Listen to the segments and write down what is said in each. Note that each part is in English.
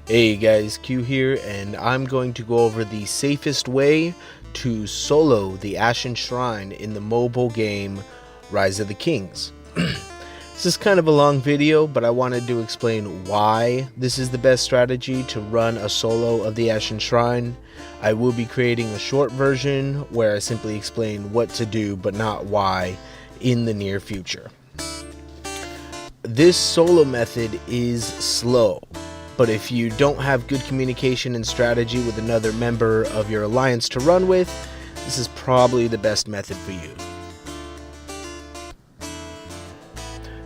Hey guys, Q here, and I'm going to go over the safest way to solo the Ashen Shrine in the mobile game Rise of the Kings. This is kind of a long video, but I wanted to explain why this is the best strategy to run a solo of the Ashen Shrine. I will be creating a short version where I simply explain what to do but not why in the near future. This solo method is slow, but if you don't have good communication and strategy with another member of your alliance to run with, this is probably the best method for you.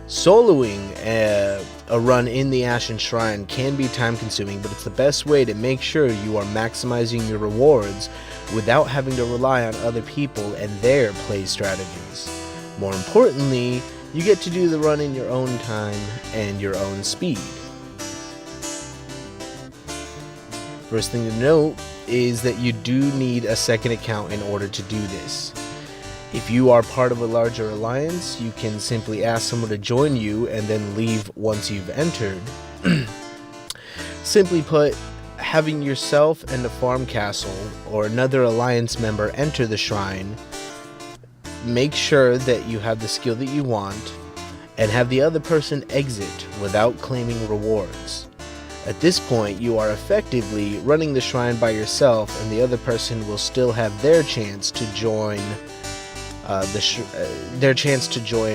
Soloing a run in the Ashen Shrine can be time consuming, but it's the best way to make sure you are maximizing your rewards without having to rely on other people and their play strategies. More importantly, you get to do the run in your own time and your own speed. First thing to note is that you do need a second account in order to do this. If you are part of a larger alliance, you can simply ask someone to join you and then leave once you've entered. Simply put, having yourself and a farm castle or another alliance member enter the shrine, make sure that you have the skill that you want, and have the other person exit without claiming rewards. At this point, you are effectively running the shrine by yourself, and the other person will still have their chance to join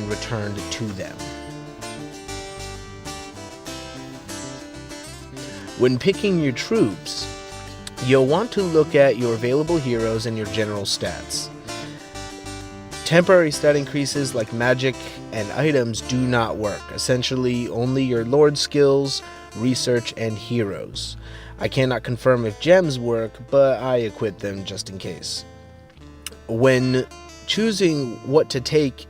returned to them. When picking your troops, you'll want to look at your available heroes and your general stats. Temporary stat increases like magic and items do not work. Essentially, only your lord skills, research, and heroes. I cannot confirm if gems work, but I equip them just in case. When choosing what to take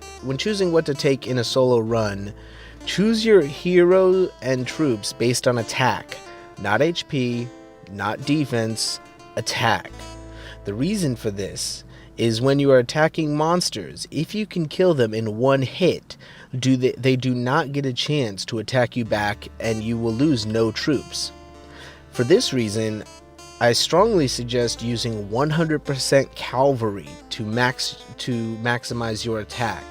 in a solo run, choose your hero and troops based on attack, not HP, not defense, attack. The reason for this is when you are attacking monsters, if you can kill them in one hit, they do not get a chance to attack you back, and you will lose no troops. For this reason, I strongly suggest using 100% cavalry to maximize your attack.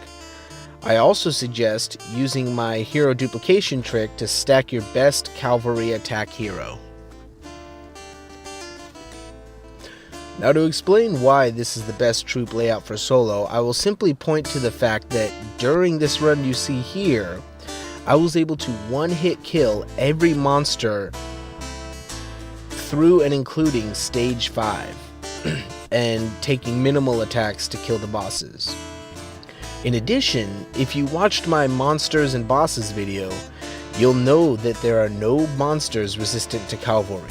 I also suggest using my hero duplication trick to stack your best cavalry attack hero. Now, to explain why this is the best troop layout for solo, I will simply point to the fact that during this run you see here, I was able to one-hit kill every monster through and including stage 5, and taking minimal attacks to kill the bosses. In addition, if you watched my monsters and bosses video, you'll know that there are no monsters resistant to cavalry.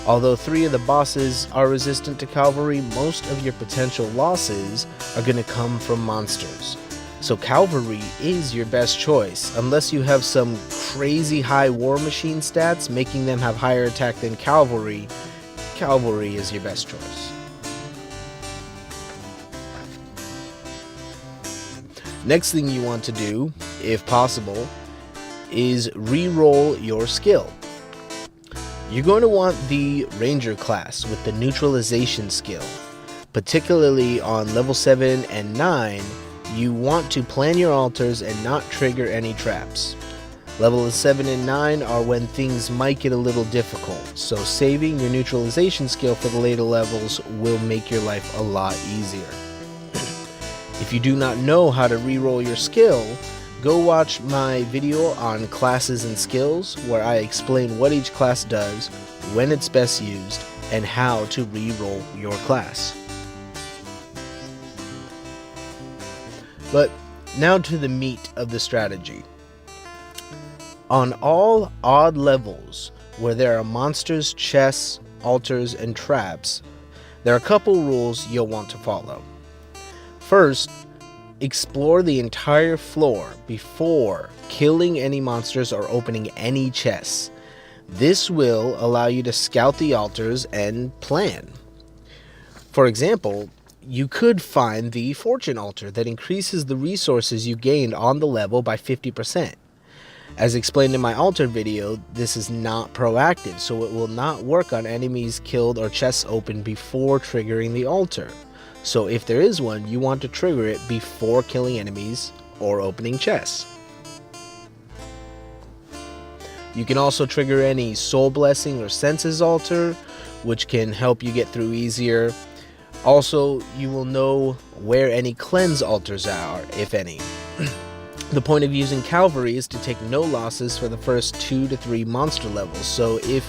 Although 3 of the bosses are resistant to cavalry, most of your potential losses are going to come from monsters. So cavalry is your best choice, unless you have some crazy high war machine stats making them have higher attack than cavalry. Cavalry is your best choice. Next thing you want to do, if possible, is re-roll your skill. You're going to want the Ranger class with the neutralization skill. Particularly on level 7 and 9, you want to plan your altars and not trigger any traps. Levels 7 and 9 are when things might get a little difficult, so saving your neutralization skill for the later levels will make your life a lot easier. If you do not know how to re-roll your skill, go watch my video on classes and skills, where I explain what each class does, when it's best used, and how to re-roll your class. But now to the meat of the strategy. On all odd levels where there are monsters, chests, altars, and traps, there are a couple rules you'll want to follow. First, explore the entire floor before killing any monsters or opening any chests. This will allow you to scout the altars and plan. For example, you could find the fortune altar that increases the resources you gained on the level by 50%. As explained in my altar video, this is not proactive, so it will not work on enemies killed or chests opened before triggering the altar. So if there is one, you want to trigger it before killing enemies or opening chests. You can also trigger any soul blessing or senses altar, which can help you get through easier. Also, you will know where any cleanse altars are, if any. The point of using Calvary is to take no losses for the first 2 to 3 monster levels, so if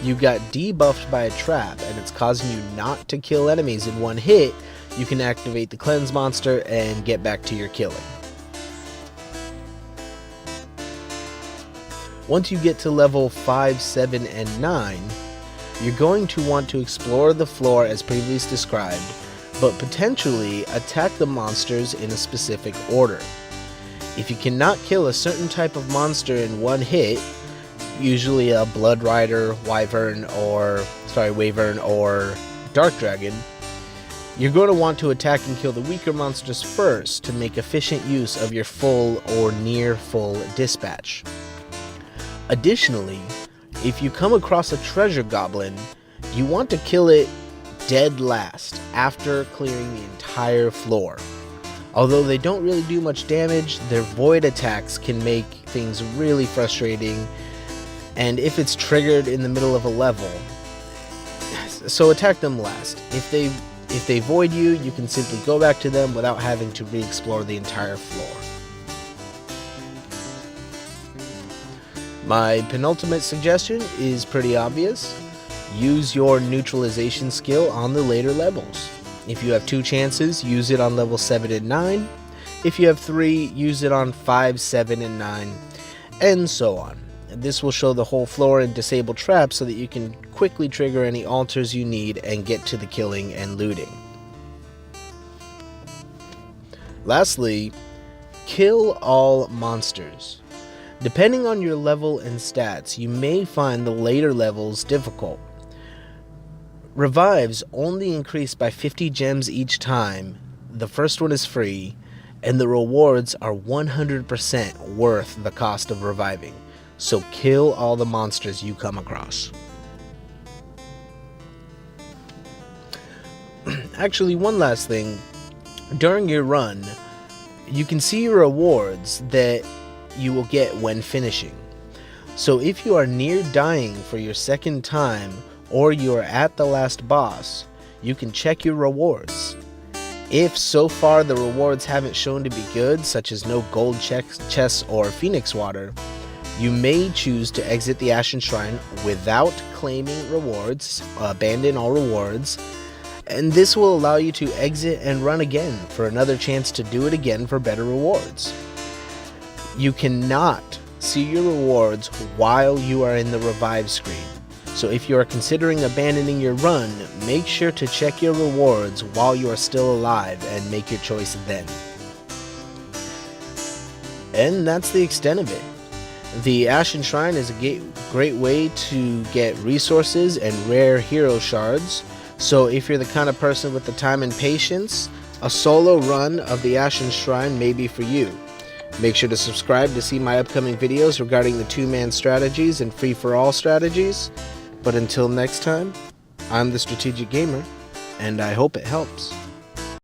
you got debuffed by a trap and it's causing you not to kill enemies in one hit, you can activate the cleanse monster and get back to your killing. Once you get to level 5, 7, and 9, you're going to want to explore the floor as previously described, but potentially attack the monsters in a specific order. If you cannot kill a certain type of monster in one hit, usually a Blood Rider, Wyvern, or Dark Dragon, you're going to want to attack and kill the weaker monsters first to make efficient use of your full or near full dispatch. Additionally, if you come across a treasure goblin, you want to kill it dead last after clearing the entire floor. Although they don't really do much damage, their void attacks can make things really frustrating, and if it's triggered in the middle of a level, so attack them last. If they void you, you can simply go back to them without having to re-explore the entire floor. My penultimate suggestion is pretty obvious. Use your neutralization skill on the later levels. If you have 2 chances, use it on level 7 and 9. If you have 3, use it on 5, 7, and 9, and so on. This will show the whole floor and disable traps so that you can quickly trigger any altars you need and get to the killing and looting. Lastly, kill all monsters. Depending on your level and stats, you may find the later levels difficult. Revives only increase by 50 gems each time, the first one is free, and the rewards are 100% worth the cost of reviving, so kill all the monsters you come across. Actually, one last thing, during your run, you can see your rewards that you will get when finishing. So if you are near dying for your second time, or you are at the last boss, you can check your rewards. If so far the rewards haven't shown to be good, such as no gold chests or phoenix water, you may choose to exit the Ashen Shrine without claiming rewards, abandon all rewards, and this will allow you to exit and run again for another chance to do it again for better rewards. You cannot see your rewards while you are in the revive screen. So if you are considering abandoning your run, make sure to check your rewards while you are still alive and make your choice then. And that's the extent of it. The Ashen Shrine is a great way to get resources and rare hero shards, so if you're the kind of person with the time and patience, a solo run of the Ashen Shrine may be for you. Make sure to subscribe to see my upcoming videos regarding the 2-man strategies and free-for-all strategies. But until next time, I'm the Strategic Gamer, and I hope it helps.